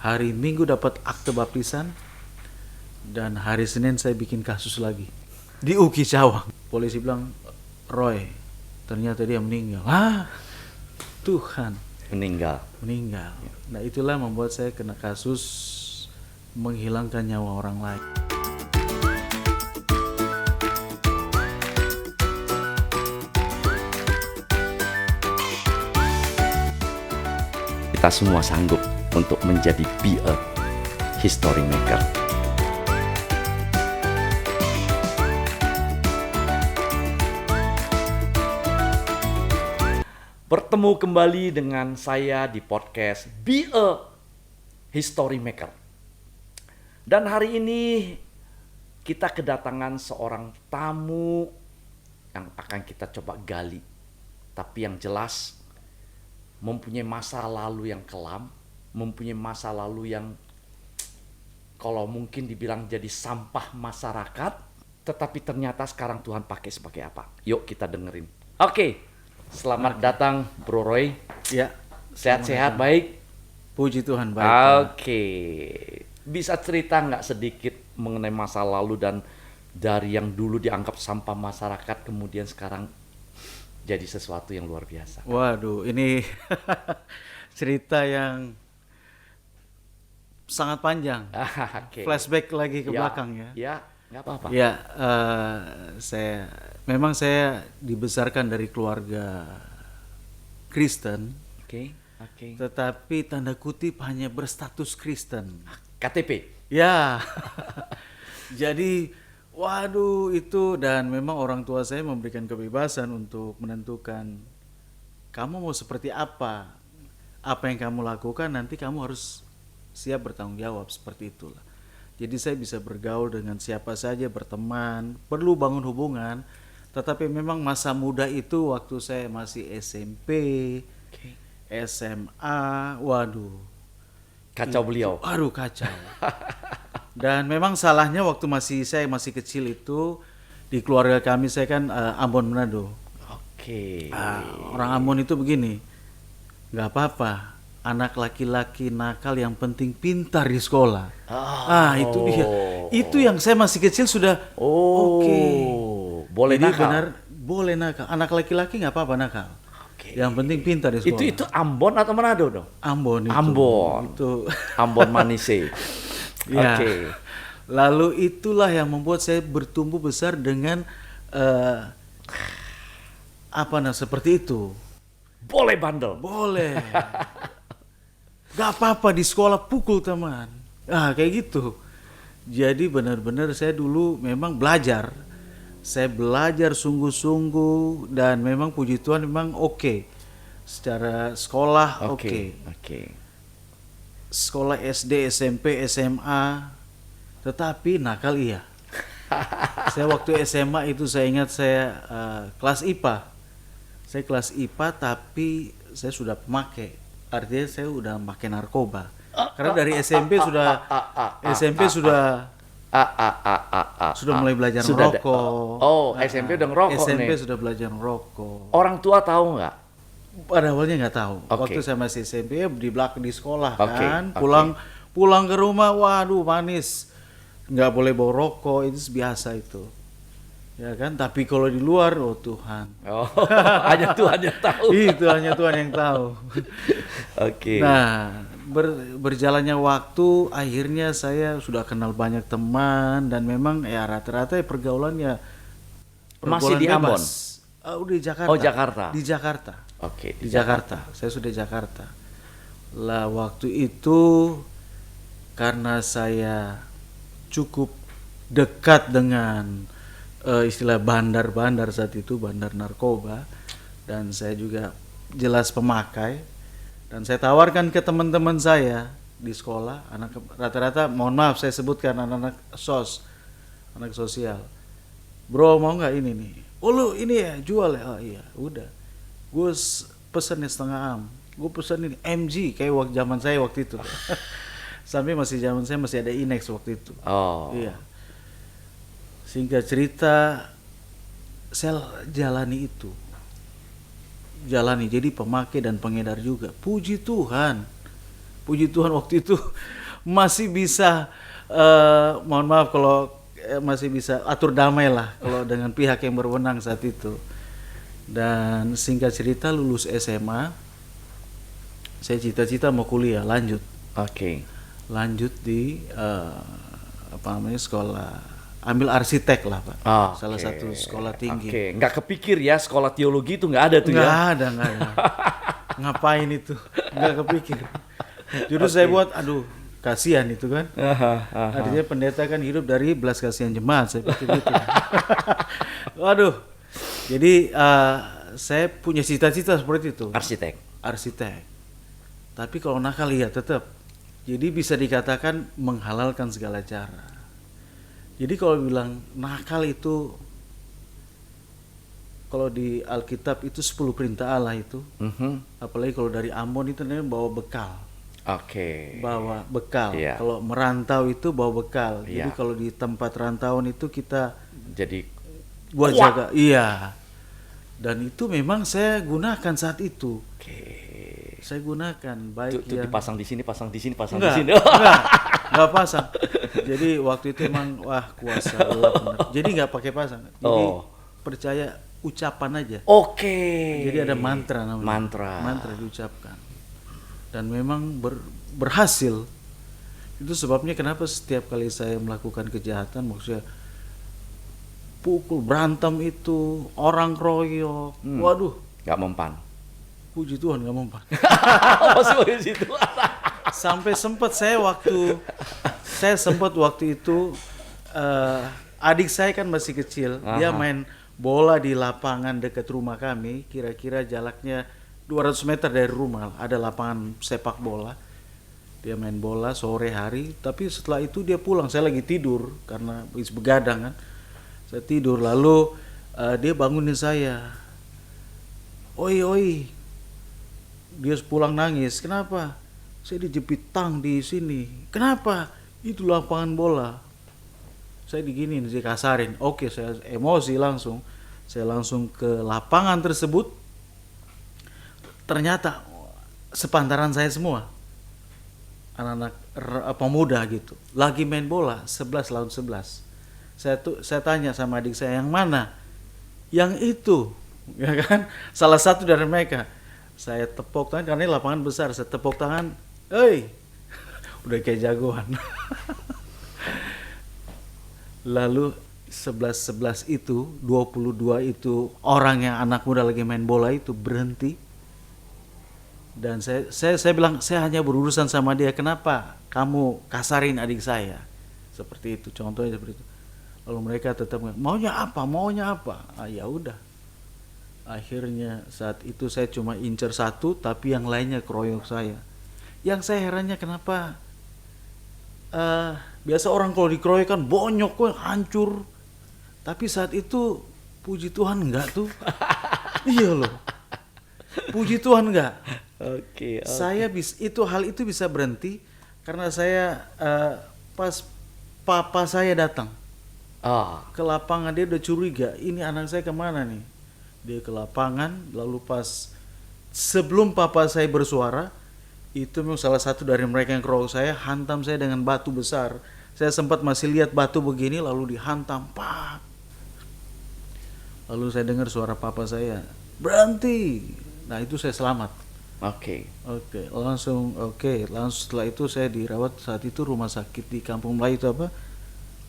Hari Minggu dapat akte baptisan, dan hari Senin saya bikin kasus lagi di Uki Cawang. Polisi bilang, Roy, ternyata dia meninggal. Tuhan, Meninggal. Nah itulah membuat saya kena kasus menghilangkan nyawa orang lain. Kita semua sanggup untuk menjadi be a history maker. Bertemu kembali dengan saya di podcast Be a History Maker. Dan hari ini kita kedatangan seorang tamu yang akan kita coba gali. Tapi yang jelas mempunyai masa lalu yang kelam, mempunyai masa lalu yang kalau mungkin dibilang jadi sampah masyarakat, tetapi ternyata sekarang Tuhan pakai sebagai apa? Yuk kita dengerin. Oke. Selamat datang Bro Roy. Ya, Sehat-sehat baik? puji Tuhan baik. Oke. Bisa cerita nggak sedikit mengenai masa lalu dan dari yang dulu dianggap sampah masyarakat kemudian sekarang jadi sesuatu yang luar biasa? Waduh, ini cerita yang sangat panjang. Oke. Flashback lagi ke belakang ya. Ya, nggak apa-apa. Ya, saya dibesarkan dari keluarga Kristen, Oke. tetapi tanda kutip hanya berstatus Kristen. KTP. Ya, jadi waduh itu, dan memang orang tua saya memberikan kebebasan untuk menentukan kamu mau seperti apa yang kamu lakukan nanti kamu harus siap bertanggung jawab, seperti itulah. Jadi saya bisa bergaul dengan siapa saja, berteman, perlu bangun hubungan. Tetapi memang masa muda itu waktu saya masih SMP, SMA, waduh. Kacau beliau. Waduh kacau. Dan memang salahnya waktu saya masih kecil itu, di keluarga kami, saya kan Ambon Manado. Oke. Orang Ambon itu begini, nggak apa-apa, anak laki-laki nakal yang penting pintar di sekolah. Itu dia. Itu yang saya masih kecil sudah oke. Boleh Jadi nakal. benar, boleh nakal. Anak laki-laki nggak apa-apa nakal. Oke. Yang penting pintar di sekolah. Itu Ambon atau Manado dong? Ambon itu. Ambon. Itu. Ambon Manise. Ya. Oke. Lalu itulah yang membuat saya bertumbuh besar dengan seperti itu. Boleh bandel. Boleh. Gak apa-apa di sekolah pukul teman. Kayak gitu. Jadi benar-benar saya dulu memang belajar. Saya belajar sungguh-sungguh dan memang puji Tuhan memang oke. Secara sekolah oke. Sekolah SD, SMP, SMA, tetapi nakal iya. Saya waktu SMA itu saya ingat saya kelas IPA. Saya kelas IPA tapi saya sudah pemakai. Artinya saya udah pakai narkoba. Karena dari SMP sudah mulai belajar merokok. SMP udah ngerokok SMP nih. sudah belajar merokok. Orang tua tahu nggak? Pada awalnya nggak tahu. Oke. Waktu saya masih SMP ya di belakang di sekolah Oke, kan, oke. pulang ke rumah, waduh manis, nggak boleh bawa rokok, itu biasa itu, ya kan. Tapi kalau di luar, oh Tuhan, Hanya Tuhan yang tahu. itu hanya Tuhan yang tahu. Oke. Nah, berjalannya waktu, akhirnya saya sudah kenal banyak teman dan memang ya rata-rata ya pergaulannya Masih di Ambon? Udah di Jakarta. Oh, Jakarta. Di Jakarta. Oke. Di Jakarta. Saya sudah di Jakarta. Lah waktu itu karena saya cukup dekat dengan istilah bandar-bandar saat itu, bandar narkoba, dan saya juga jelas pemakai, dan saya tawarkan ke teman-teman saya di sekolah, rata-rata, mohon maaf saya sebutkan anak-anak anak sosial. Bro, mau nggak ini nih? Oh lu ini ya jual ya? Oh iya, udah. Gue pesen setengah am. Gue pesen ini MG kayak waktu zaman saya waktu itu. Sampai zaman saya masih ada Inex waktu itu. Oh. Iya. Singkat cerita, saya jalani itu. Jadi pemakai dan pengedar juga. Puji Tuhan. puji Tuhan waktu itu masih bisa, mohon maaf kalau masih bisa atur damai lah kalau dengan pihak yang berwenang saat itu. Dan singkat cerita lulus SMA, saya cita-cita mau kuliah lanjut. Oke. Lanjut di apa namanya, sekolah, ambil arsitek lah Pak. Salah satu sekolah tinggi. Oke, nggak kepikir ya sekolah teologi itu nggak ada tuh Nggak ya? ada, nggak ada. Ngapain itu? Nggak kepikir. Justru saya buat, aduh, kasihan itu kan. Artinya pendeta kan hidup dari belas kasihan jemaat, saya pikir gitu. Waduh. Jadi saya punya cita-cita seperti itu. Arsitek. Tapi kalau nakal ya tetap. Jadi bisa dikatakan menghalalkan segala cara. Jadi kalau bilang nakal itu, kalau di Alkitab itu 10 perintah Allah itu, apalagi kalau dari Amon itu namanya bawa bekal. Bawa bekal. Iya. Kalau merantau itu bawa bekal. Jadi Iya. kalau di tempat rantauan itu kita Jadi buat kuat. jaga. Iya. Dan itu memang saya gunakan saat itu. Saya gunakan baik itu yang dipasang di sini, pasang di sini, pasang enggak, di sini. enggak pasang. Jadi waktu itu emang wah kuasa Allah benar. Jadi enggak pakai pasang. Jadi percaya ucapan aja. Jadi ada mantra namanya. Mantra diucapkan. Dan memang berhasil. Itu sebabnya kenapa setiap kali saya melakukan kejahatan, maksudnya pukul, berantem itu, orang kroyok, waduh, Nggak mempan. puji Tuhan nggak mempan. Masih di situ. Sampai sempat waktu itu, adik saya kan masih kecil, dia main bola di lapangan dekat rumah kami, kira-kira jaraknya 200 meter dari rumah, ada lapangan sepak bola. Dia main bola sore hari, tapi setelah itu dia pulang, saya lagi tidur karena habis begadang kan. Saya tidur, lalu dia bangunin saya. Oi. Dia pulang nangis. Kenapa? Saya dijepit tang di sini. Kenapa? Itu lapangan bola. Saya diginiin, saya kasarin. Oke, saya emosi langsung. Saya langsung ke lapangan tersebut. Ternyata sepantaran saya semua, anak-anak pemuda gitu, lagi main bola 11 lawan 11. Saya tanya sama adik saya, yang mana? Yang itu, ya kan? Salah satu dari mereka. Saya tepuk tangan karena ini lapangan besar. Saya tepuk tangan, udah kayak jagoan. Lalu 11 itu, 22 itu orang yang anak muda lagi main bola itu berhenti. Dan saya bilang, saya hanya berurusan sama dia. Kenapa kamu kasarin adik saya? Seperti itu, contohnya seperti itu. Lalu mereka tetap, maunya apa? Ya udah. Akhirnya saat itu saya cuma incer satu, tapi yang lainnya keroyok saya. Yang saya herannya kenapa biasa orang kalau dikeroyok kan bonyok, hancur. Tapi saat itu puji Tuhan enggak tuh. Iya loh. Puji Tuhan enggak. Oke. Hal itu bisa berhenti karena saya pas papa saya datang ke lapangan, dia udah curiga, ini anak saya kemana nih? Dia ke lapangan, lalu pas sebelum papa saya bersuara, itu memang salah satu dari mereka yang keroyok saya hantam saya dengan batu besar. Saya sempat masih lihat batu begini, lalu dihantam, pak. Lalu saya dengar suara papa saya, berhenti. Nah itu saya selamat. Langsung setelah itu saya dirawat. Saat itu rumah sakit di Kampung Melayu itu apa?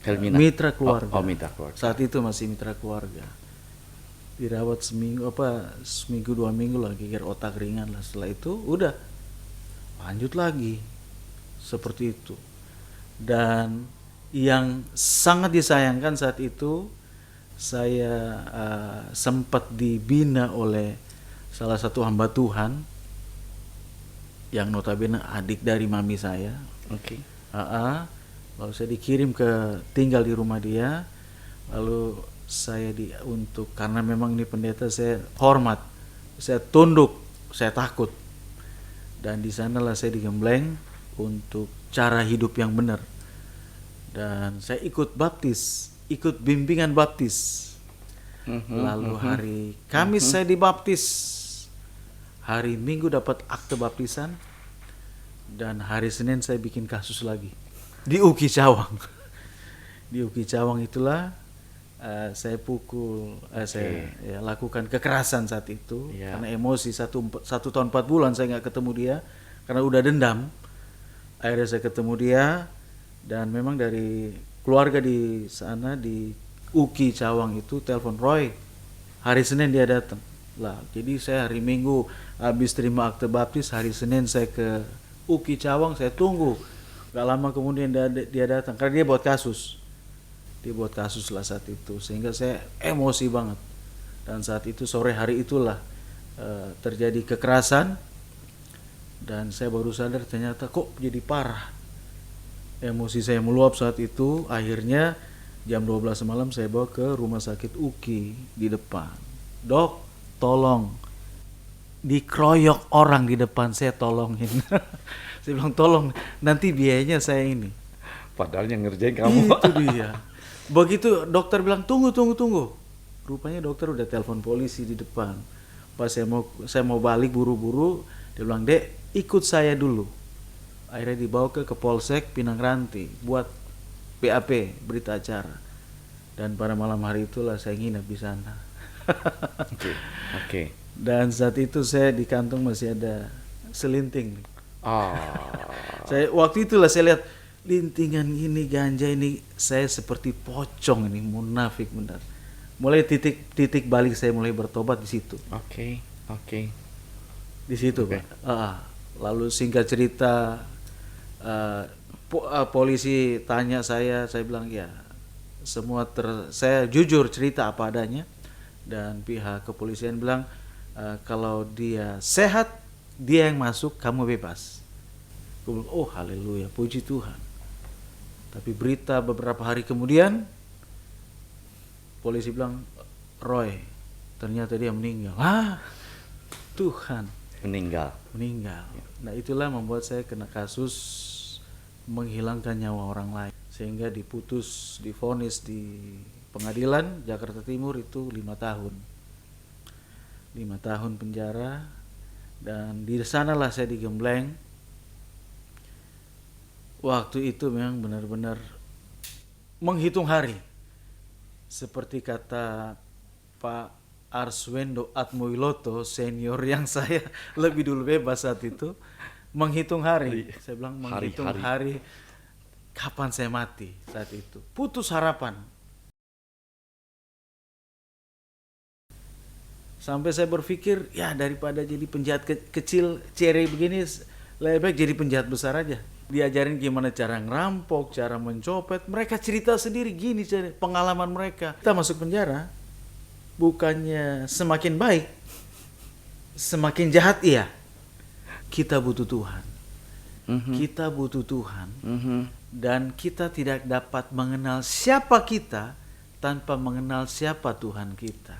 Helmina. Mitra Keluarga. Mitra Keluarga. Saat itu masih Mitra Keluarga. Dirawat seminggu 2 minggu lah, geger otak ringan lah. Setelah itu udah lanjut lagi seperti itu. Dan yang sangat disayangkan saat itu, saya sempat dibina oleh salah satu hamba Tuhan yang notabene adik dari mami saya. Lalu saya dikirim tinggal di rumah dia. Lalu saya karena memang ini pendeta, saya hormat, saya tunduk, saya takut. Dan di sanalah saya digembleng untuk cara hidup yang benar. Dan saya ikut bimbingan baptis. Lalu hari Kamis saya dibaptis. Hari Minggu dapat akte baptisan. Dan hari Senin saya bikin kasus lagi di Uki Cawang. Di Uki Cawang itulah saya pukul, saya lakukan kekerasan saat itu karena emosi. Satu tahun 4 bulan saya nggak ketemu dia karena udah dendam. Akhirnya saya ketemu dia, dan memang dari keluarga di sana di Uki Cawang itu telepon, Roy, hari Senin dia datang lah. Jadi saya hari Minggu habis terima akte baptis, hari Senin saya ke Uki Cawang, saya tunggu. Gak lama kemudian dia datang karena dia buat kasus. Dia buat kasus lah saat itu, sehingga saya emosi banget. Dan saat itu sore hari itulah terjadi kekerasan, dan saya baru sadar ternyata kok jadi parah. Emosi saya meluap saat itu. Akhirnya jam 12 malam saya bawa ke rumah sakit Uki di depan. Dok, tolong, dikeroyok orang di depan, saya tolongin. Saya bilang tolong, nanti biayanya saya ini. Padahal yang ngerjain kamu. Itu dia. Begitu dokter bilang tunggu. Rupanya dokter udah telepon polisi di depan. Pas saya mau balik buru-buru, dia bilang, Dek, ikut saya dulu. Akhirnya dibawa ke Polsek Pinang Ranti buat BAP, berita acara. Dan pada malam hari itulah saya nginep di sana. Oke. Dan saat itu saya di kantong masih ada selinting. Waktu itulah saya lihat lintingan ini, ganja ini, saya seperti pocong ini, munafik benar. Mulai titik balik saya mulai bertobat di situ. Oke. Di situ, Pak. Lalu singkat cerita, polisi tanya saya bilang ya saya jujur cerita apa adanya, dan pihak kepolisian bilang kalau dia sehat, dia yang masuk, kamu bebas. Aku bilang, oh haleluya, puji Tuhan. Tapi berita beberapa hari kemudian, polisi bilang, Roy, ternyata dia meninggal. Tuhan. Meninggal. Nah itulah membuat saya kena kasus menghilangkan nyawa orang lain, sehingga divonis di pengadilan Jakarta Timur itu 5 tahun. 5 tahun penjara, dan di sanalah saya digembleng. Waktu itu memang benar-benar menghitung hari. Seperti kata Pak Arswendo Atmowiloto senior yang saya lebih dulu bebas saat itu, menghitung hari. Saya bilang menghitung hari kapan saya mati saat itu. Putus harapan. Sampai saya berpikir, ya daripada jadi penjahat kecil cere begini, lebih baik jadi penjahat besar aja. Diajarin gimana cara ngerampok, cara mencopet. Mereka cerita sendiri gini pengalaman mereka. Kita masuk penjara, bukannya semakin baik, semakin jahat iya. Kita butuh Tuhan. Kita butuh Tuhan. Dan kita tidak dapat mengenal siapa kita tanpa mengenal siapa Tuhan kita.